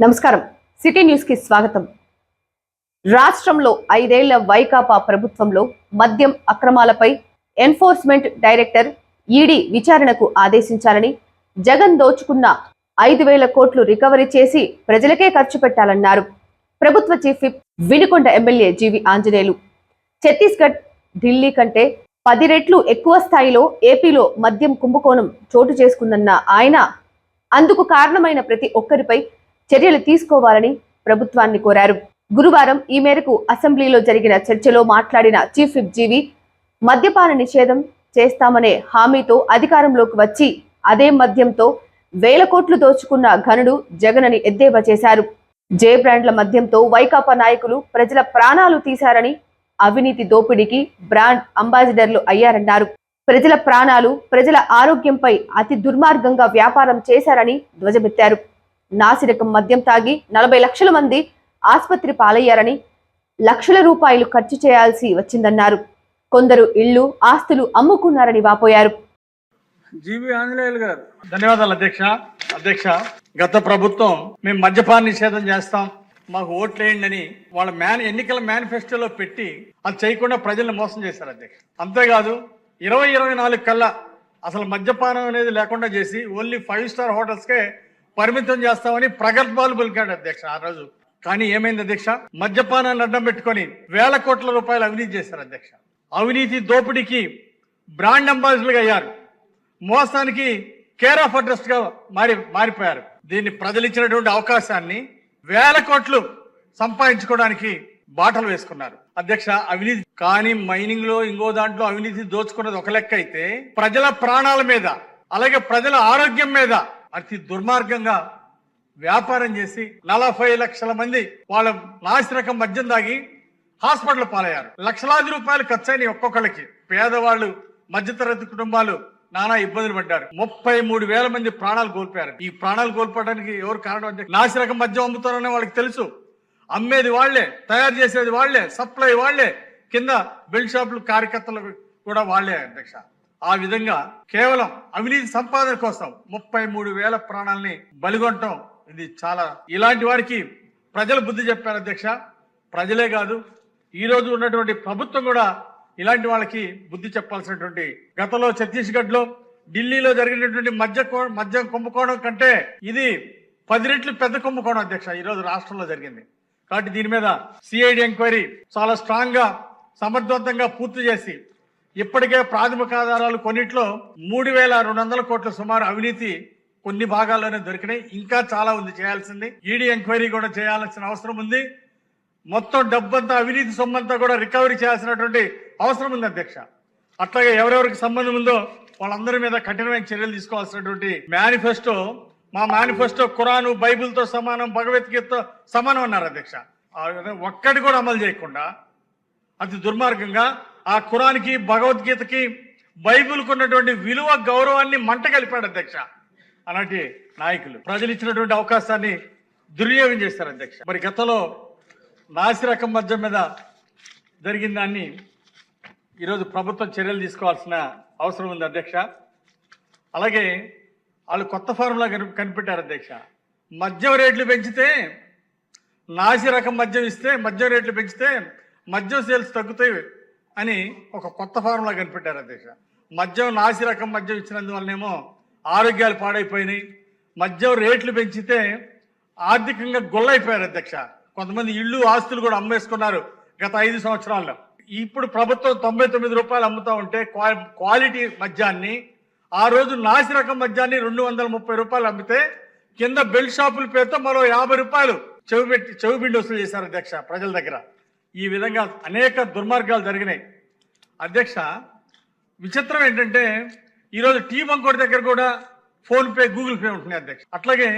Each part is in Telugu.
నమస్కారం. సిటీ న్యూస్ కి స్వాగతం. రాష్ట్రంలో 5 ఏళ్ల వైకాపా ప్రభుత్వంలో మద్యం అక్రమాలపై ఎన్ఫోర్స్మెంట్ డైరెక్టర్ ఈడీ విచారణకు ఆదేశించాలని, జగన్ దోచుకున్న 5,000 కోట్లు రికవరీ చేసి ప్రజలకే ఖర్చు పెట్టాలన్నారు. ప్రభుత్వ చీఫ్ విప్ వినుకొండ ఎమ్మెల్యే జీవి ఆంజనేయులు. ఛత్తీస్గఢ్, ఢిల్లీ కంటే 10 రెట్లు ఎక్కువ స్థాయిలో ఏపీలో మద్యం కుంభకోణం చోటు చేసుకుందన్న ఆయన, అందుకు కారణమైన ప్రతి ఒక్కరిపై చర్యలు తీసుకోవాలని ప్రభుత్వాన్ని కోరారు. గురువారం ఈ మేరకు అసెంబ్లీలో జరిగిన చర్చలో మాట్లాడిన చీఫ్ విప్ జీవి, మద్యపాన నిషేధం చేస్తామనే హామీతో అధికారంలోకి వచ్చి అదే మద్యంతో 1,000 కోట్లు దోచుకున్న ఘనుడు జగన్ అని ఎద్దేవా చేశారు. జే బ్రాండ్ల మద్యంతో వైకాపా నాయకులు ప్రజల ప్రాణాలు తీశారని, అవినీతి దోపిడీకి బ్రాండ్ అంబాసిడర్లు అయ్యారన్నారు. ప్రజల ప్రాణాలు, ప్రజల ఆరోగ్యంపై అతి దుర్మార్గంగా వ్యాపారం చేశారని ధ్వజమెత్తారు. నాసిరకం మద్యం తాగి 40 లక్షల మంది ఆసుపత్రి పాలయ్యారని, లక్షల రూపాయలు ఖర్చు చేయాల్సి వచ్చిందన్నారు. కొందరు ఇళ్లు, ఆస్తులు అమ్ముకున్నారని వాపోయారు. జీవి ఆంజనేయులు గారు, ధన్యవాదాలు అధ్యక్ష. గత ప్రభుత్వం మేము మద్యపాన నిషేధం చేస్తాం, మాకు ఓట్లేయండి అని వాళ్ళ ఎన్నికల మేనిఫెస్టోలో పెట్టి అది చేయకుండా ప్రజల్ని మోసం చేశారు అధ్యక్ష. అంతేకాదు 2024 కల్లా అసలు మద్యపానం అనేది లేకుండా చేసి ఓన్లీ 5 స్టార్ హోటల్స్కే పరిమితం చేస్తామని ప్రగల్భాలు పలికాడు అధ్యక్ష ఆ రోజు. కానీ ఏమైంది అధ్యక్ష? మద్యపానాన్ని అడ్డం పెట్టుకొని 1,000 కోట్ల రూపాయలు అవినీతి చేశారు అధ్యక్ష. అవినీతి దోపిడీకి బ్రాండ్ అంబాసిడర్లుగా అయ్యారు. మోసానికి కేర్ ఆఫ్ అడ్రస్ గా మారిపోయారు. దీన్ని ప్రజలు ఇచ్చినటువంటి అవకాశాన్ని 1,000 కోట్లు సంపాదించుకోవడానికి బాటలు వేసుకున్నారు అధ్యక్ష. అవినీతి కానీ మైనింగ్ లో ఇంకో దాంట్లో అవినీతి దోచుకున్నది ఒక లెక్క అయితే, ప్రజల ప్రాణాల మీద అలాగే ప్రజల ఆరోగ్యం మీద అతి దుర్మార్గంగా వ్యాపారం చేసి 40 లక్షల మంది వాళ్ళ నాసిరకం మద్యం దాగి హాస్పిటల్ పాలయ్యారు. లక్షలాది రూపాయలు ఖర్చయినాయి ఒక్కొక్కరికి. పేదవాళ్ళు, మధ్యతరగతి కుటుంబాలు నానా ఇబ్బందులు పడ్డారు. 33,000 మంది ప్రాణాలు కోల్పోయారు. ఈ ప్రాణాలు కోల్పోవడానికి ఎవరు కారణం అంటే, నాసిరకం మద్యం అమ్ముతారని వాళ్ళకి తెలుసు. అమ్మేది వాళ్లే, తయారు చేసేది వాళ్లే, సప్లై వాళ్లే, కింద బెల్ట్ షాపులు కార్యకర్తలు కూడా వాళ్లే అధ్యక్ష. ఆ విధంగా కేవలం అవినీతి సంపాదన కోసం 33,000 ప్రాణాలని బలిగొనటం ఇది చాలా. ఇలాంటి వారికి ప్రజలు బుద్ధి చెప్పారు అధ్యక్ష. ప్రజలే కాదు, ఈ రోజు ఉన్నటువంటి ప్రభుత్వం కూడా ఇలాంటి వాళ్ళకి బుద్ధి చెప్పాల్సినటువంటి. గతంలో ఛత్తీస్గఢ్ లో, ఢిల్లీలో జరిగినటువంటి మద్యం కుంభకోణం కంటే ఇది 10 రెట్లు పెద్ద కుంభకోణం అధ్యక్ష ఈ రోజు రాష్ట్రంలో జరిగింది. కాబట్టి దీని మీద సిఐడి ఎంక్వైరీ చాలా స్ట్రాంగ్ గా సమర్థవంతంగా పూర్తి చేసి, ఇప్పటికే ప్రాథమిక ఆధారాలు కొన్నిట్లో 3,200 కోట్ల సుమారు అవినీతి కొన్ని భాగాల్లోనే దొరికినాయి. ఇంకా చాలా ఉంది చేయాల్సింది. ఈడీ ఎంక్వైరీ కూడా చేయాల్సిన అవసరం ఉంది. మొత్తం డబ్బంతా, అవినీతి సొమ్మంతా కూడా రికవరీ చేయాల్సినటువంటి అవసరం ఉంది అధ్యక్ష. అట్లాగే ఎవరెవరికి సంబంధం ఉందో వాళ్ళందరి మీద కఠినమైన చర్యలు తీసుకోవాల్సినటువంటి మేనిఫెస్టో, మా మేనిఫెస్టో ఖురాను, బైబిల్తో సమానం, భగవద్గీతతో సమానం అన్నారు అధ్యక్ష. ఒక్కటి కూడా అమలు చేయకుండా అతి దుర్మార్గంగా ఆ ఖురాన్కి, భగవద్గీతకి, బైబిల్కి ఉన్నటువంటి విలువ, గౌరవాన్ని మంట కలిపాడు అధ్యక్ష. అలాంటి నాయకులు ప్రజలు ఇచ్చినటువంటి అవకాశాన్ని దుర్వినియోగం చేస్తారు అధ్యక్ష. మరి గతంలో నాసిరకం మద్యం మీద జరిగిన దాన్ని ఈరోజు ప్రభుత్వం చర్యలు తీసుకోవాల్సిన అవసరం ఉంది అధ్యక్ష. అలాగే వాళ్ళు కొత్త ఫార్ములా కనిపెట్టారు అధ్యక్ష. మద్యం రేట్లు పెంచితే, నాసిరకం మద్యం ఇస్తే, మద్యం రేట్లు పెంచితే మద్యం సేల్స్ తగ్గుతాయి అని ఒక కొత్త ఫార్ములా కనిపెట్టారు అధ్యక్ష. మద్యం, నాసిరకం మద్యం ఇచ్చినందువల్లనేమో ఆరోగ్యాలు పాడైపోయినాయి. మద్యం రేట్లు పెంచితే ఆర్థికంగా గొల్లైపోయారు అధ్యక్ష. కొంతమంది ఇళ్ళు, ఆస్తులు కూడా అమ్మేసుకున్నారు గత 5 సంవత్సరాల్లో. ఇప్పుడు ప్రభుత్వం 99 రూపాయలు అమ్ముతా ఉంటే క్వాలిటీ మద్యాన్ని, ఆ రోజు నాసిరకం మద్యాన్ని 230 రూపాయలు అమ్మితే కింద బెల్ట్ షాపుల పేరుతో మరో 50 రూపాయలు చెవిబిండి వసూలు చేశారు అధ్యక్ష ప్రజల దగ్గర. ఈ విధంగా అనేక దుర్మార్గాలు జరిగినాయి అధ్యక్ష. విచిత్రం ఏంటంటే, ఈరోజు టీ బంకోడి దగ్గర కూడా ఫోన్పే, గూగుల్ పే ఉంటున్నాయి అధ్యక్ష. అట్లాగే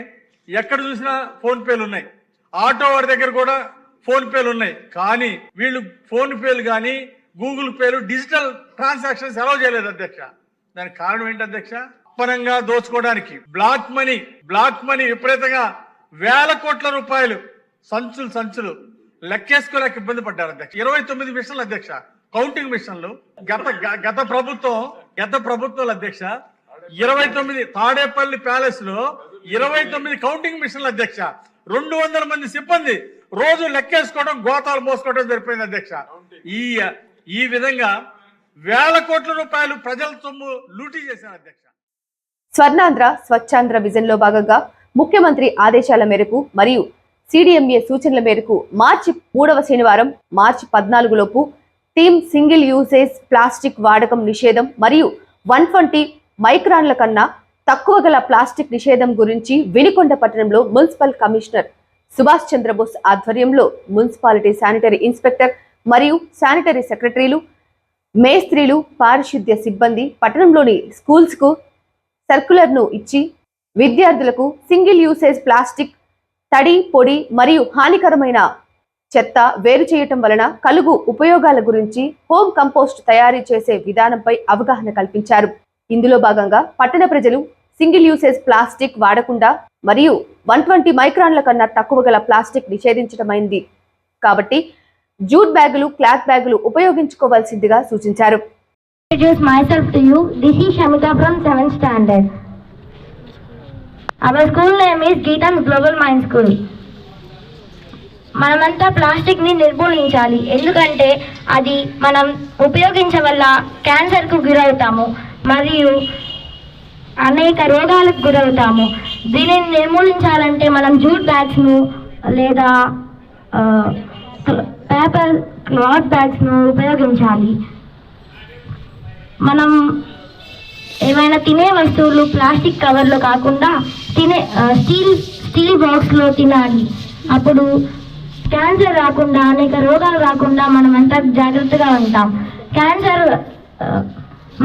ఎక్కడ చూసినా ఫోన్పేలు ఉన్నాయి. ఆటో వాడి దగ్గర కూడా ఫోన్పేలు ఉన్నాయి. కానీ వీళ్ళు ఫోన్పేలు కానీ, గూగుల్ పేలు, డిజిటల్ ట్రాన్సాక్షన్స్ అలౌ చేయలేదు అధ్యక్ష. దానికి కారణం ఏంటి అధ్యక్ష? అప్పనంగా దోచుకోవడానికి బ్లాక్ మనీ విపరీతంగా 1,000 కోట్ల రూపాయలు సంచులు లెక్కేసుకోలేక ఇబ్బంది పడ్డారు అధ్యక్ష. 29 మిషన్లు అధ్యక్ష, కౌంటింగ్ మిషన్లు. గత ప్రభుత్వాలు అధ్యక్ష 29 తాడేపల్లి ప్యాలెస్ లో 29 కౌంటింగ్ మిషన్లు అధ్యక్ష. 200 మంది సిబ్బంది రోజు లెక్కేసుకోవడం, గోతాలు మోసుకోవడం జరిపోయింది అధ్యక్ష. ఈ విధంగా వేల కోట్ల రూపాయలు ప్రజల సొమ్ము లూటీ చేశారు అధ్యక్ష. స్వర్ణాంధ్ర స్వచ్ఛాంధ్ర విజన్ లో భాగంగా ముఖ్యమంత్రి ఆదేశాల మేరకు మరియు CDMA సూచనల మేరకు మార్చి 3వ శనివారం మార్చి 14 లోపు టీమ్ సింగిల్ యూసేజ్ ప్లాస్టిక్ వాడకం నిషేధం మరియు 120 మైక్రాన్ల కన్నా తక్కువ గల ప్లాస్టిక్ నిషేధం గురించి వినుకొండ పట్టణంలో మున్సిపల్ కమిషనర్ సుభాష్ చంద్రబోస్ ఆధ్వర్యంలో మున్సిపాలిటీ శానిటరీ ఇన్స్పెక్టర్ మరియు శానిటరీ సెక్రటరీలు, మేస్త్రీలు, పారిశుద్ధ్య సిబ్బంది పట్టణంలోని స్కూల్స్ కు సర్కులర్ ను ఇచ్చి విద్యార్థులకు సింగిల్ యూసేజ్ ప్లాస్టిక్, తడి, పొడి మరియు హానికరమైన చెత్త వేరు చేయటం వలన కలుగు ఉపయోగాల గురించి, హోమ్ కంపోస్ట్ తయారీ చేసే విధానంపై అవగాహన కల్పించారు. ఇందులో భాగంగా పట్టణ ప్రజలు సింగిల్ యూసేజ్ ప్లాస్టిక్ వాడకుండా మరియు 120 మైక్రాన్ల కన్నా తక్కువ గల ప్లాస్టిక్ నిషేధించడమైంది కాబట్టి జూట్ బ్యాగులు, క్లాత్ బ్యాగులు ఉపయోగించుకోవాల్సిందిగా సూచించారు. Introduce myself to you. This is Shamita from 7th standard. Our school name is Geetan's Global Mind School. మనమంతా ప్లాస్టిక్ ని నిర్మూలించాలి. ఎందుకంటే అది మనం ఉపయోగించడం వల్ల క్యాన్సర్ కు గురవుతాము మరియు అనేక రోగాలకు గురవుతాము. దీనిని నిర్మూలించాలంటే మనం జూట్ బ్యాగ్స్ ను లేదా పేపర్ క్లాత్ బ్యాగ్స్ ను ఉపయోగించాలి. మనం ఏమైనా తినే వస్తువులు ప్లాస్టిక్ కవర్లో కాకుండా స్టీల్ బాక్స్లో తినాలి. అప్పుడు క్యాన్సర్ రాకుండా, అనేక రోగాలు రాకుండా మనం అంతా జాగ్రత్తగా ఉంటాం. క్యాన్సర్,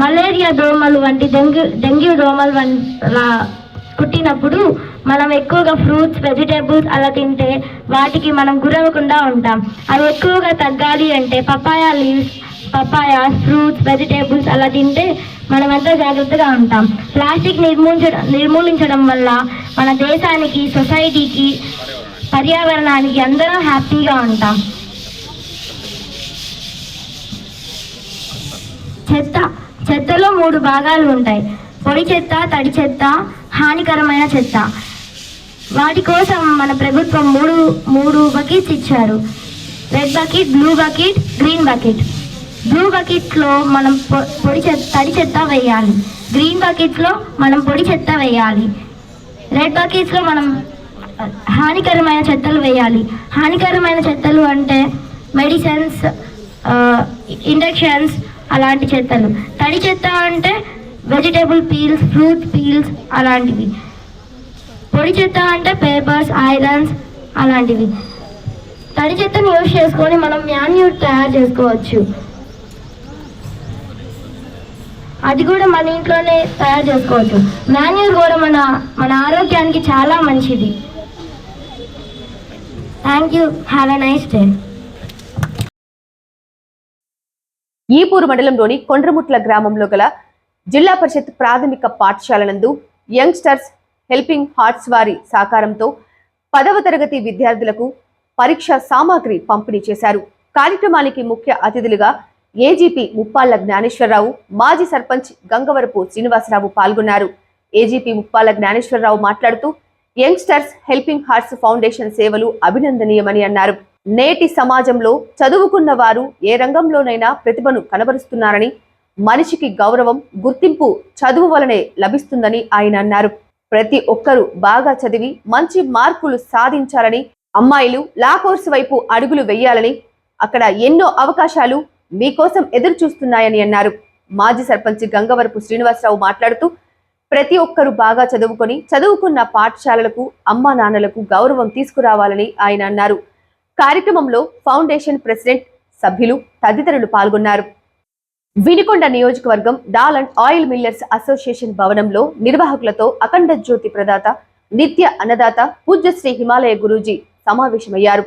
మలేరియా దోమలు వంటి డెంగ్యూ దోమలు కుట్టినప్పుడు మనం ఎక్కువగా ఫ్రూట్స్, వెజిటేబుల్స్ అలా తింటే వాటికి మనం గురవకుండా ఉంటాం. అవి ఎక్కువగా తగ్గాలి అంటే papaya leaves, papayas, fruits, vegetables అలా తింటే మనమంతా జాగ్రత్తగా ఉంటాం. ప్లాస్టిక్ నిర్మూలించడం వల్ల మన దేశానికి, సొసైటీకి, పర్యావరణానికి అందరం హ్యాపీగా ఉంటాం. చెత్తలో 3 భాగాలు ఉంటాయి: పొడి చెత్త, తడి చెత్త, హానికరమైన చెత్త. వాటి కోసం మన ప్రభుత్వం మూడు బకెట్స్ ఇచ్చారు: red bucket, blue bucket, green bucket. Blue బకెట్లో మనం తడి చెత్త వేయాలి, గ్రీన్ బకెట్లో మనం పొడి చెత్త వేయాలి, రెడ్ బకెట్స్లో మనం హానికరమైన చెత్తలు వేయాలి. హానికరమైన చెత్తలు అంటే మెడిసిన్స్, ఇంజెక్షన్స్ అలాంటి చెత్తలు. తడి చెత్త అంటే వెజిటేబుల్ పీల్స్, ఫ్రూట్ పీల్స్ అలాంటివి. పొడి చెత్త అంటే పేపర్స్, ఐరన్స్ అలాంటివి. తడి చెత్తను యూజ్ చేసుకొని మనం మాన్యూర్ తయారు చేసుకోవచ్చు. అది కూడా మన ఇంట్లోనే తయారు చేసుకోవచ్చు. మాన్యూర్ కూడా మన ఆరోగ్యానికి చాలా మంచిది. Thank you. Have a nice day. Ipuru మండలంలోని కొండ్రముట్ల గ్రామంలో గల జిల్లా పరిషత్ ప్రాథమిక పాఠశాల నందు యంగ్స్టర్స్ హెల్పింగ్ హార్ట్స్ వారి సహకారంతో 10వ తరగతి విద్యార్థులకు పరీక్షా సామాగ్రి పంపిణీ చేశారు. కార్యక్రమానికి ముఖ్య అతిథులుగా ఏజీపీ ముప్పాళ్ల జ్ఞానేశ్వరరావు, మాజీ సర్పంచ్ గంగవరపు శ్రీనివాసరావు పాల్గొన్నారు. ఏజీపీ ముప్పాళ్ల జ్ఞానేశ్వరరావు మాట్లాడుతూ యంగ్స్టర్స్ హెల్పింగ్ హార్ట్స్ ఫౌండేషన్ సేవలు అభినందనీయమని అన్నారు. నేటి సమాజంలో చదువుకున్న వారు ఏ రంగంలోనైనా ప్రతిభను కనబరుస్తున్నారని, మనిషికి గౌరవం, గుర్తింపు చదువు వలనే లభిస్తుందని ఆయన అన్నారు. ప్రతి ఒక్కరూ బాగా చదివి మంచి మార్కులు సాధించాలని, అమ్మాయిలు లా కోర్సు వైపు అడుగులు వేయాలని, అక్కడ ఎన్నో అవకాశాలు మీకోసం ఎదురు చూస్తున్నాయని అన్నారు. మాజీ సర్పంచ్ గంగవరపు శ్రీనివాసరావు మాట్లాడుతూ ప్రతి ఒక్కరూ బాగా చదువుకున్న పాఠశాలలకు, అమ్మా నాన్నలకు గౌరవం తీసుకురావాలని ఆయన అన్నారు. కార్యక్రమంలో ఫౌండేషన్ ప్రెసిడెంట్, సభ్యులు తదితరులు పాల్గొన్నారు. వినుకొండ నియోజకవర్గం dal and oil millers association భవనంలో నిర్వాహకులతో అఖండ జ్యోతి ప్రదాత, నిత్య అన్నదాత పూజ్యశ్రీ హిమాలయ గురూజీ సమావేశమయ్యారు.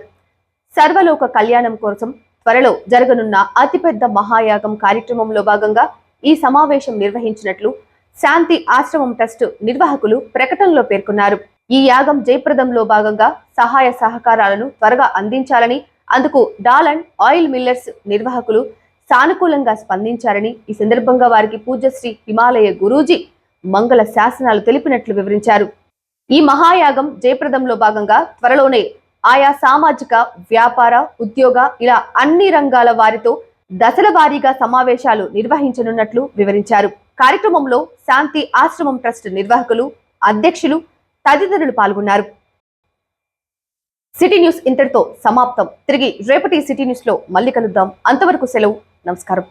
సర్వలోక కళ్యాణం కోసం త్వరలో జరగనున్న అతిపెద్ద మహాయాగం కార్యక్రమంలో భాగంగా ఈ సమావేశం నిర్వహించినట్లు శాంతి ఆశ్రమం ట్రస్ట్ నిర్వాహకులు ప్రకటనలో పేర్కొన్నారు. ఈ యాగం జయప్రదంలో భాగంగా సహాయ సహకారాలను త్వరగా అందించాలని, అందుకు డాల్ అండ్ ఆయిల్ మిల్లర్స్ నిర్వాహకులు సానుకూలంగా స్పందించారని, ఈ సందర్భంగా వారికి పూజ్యశ్రీ హిమాలయ గురూజీ మంగళ శాసనాలు తెలిపినట్లు వివరించారు. ఈ మహాయాగం జయప్రదంలో భాగంగా త్వరలోనే ఆయా సామాజిక, వ్యాపార, ఉద్యోగ ఇలా అన్ని రంగాల వారితో దశల వారీగా సమావేశాలు నిర్వహించనున్నట్లు వివరించారు. కార్యక్రమంలో శాంతి ఆశ్రమం ట్రస్ట్ నిర్వాహకులు, అధ్యక్షులు తదితరులు పాల్గొన్నారు. సిటీ న్యూస్ ఇంతటితో సమాప్తం. తిరిగి రేపటి సిటీ న్యూస్ లో మళ్ళీ కలుద్దాం. అంతవరకు సెలవు. నమస్కారం.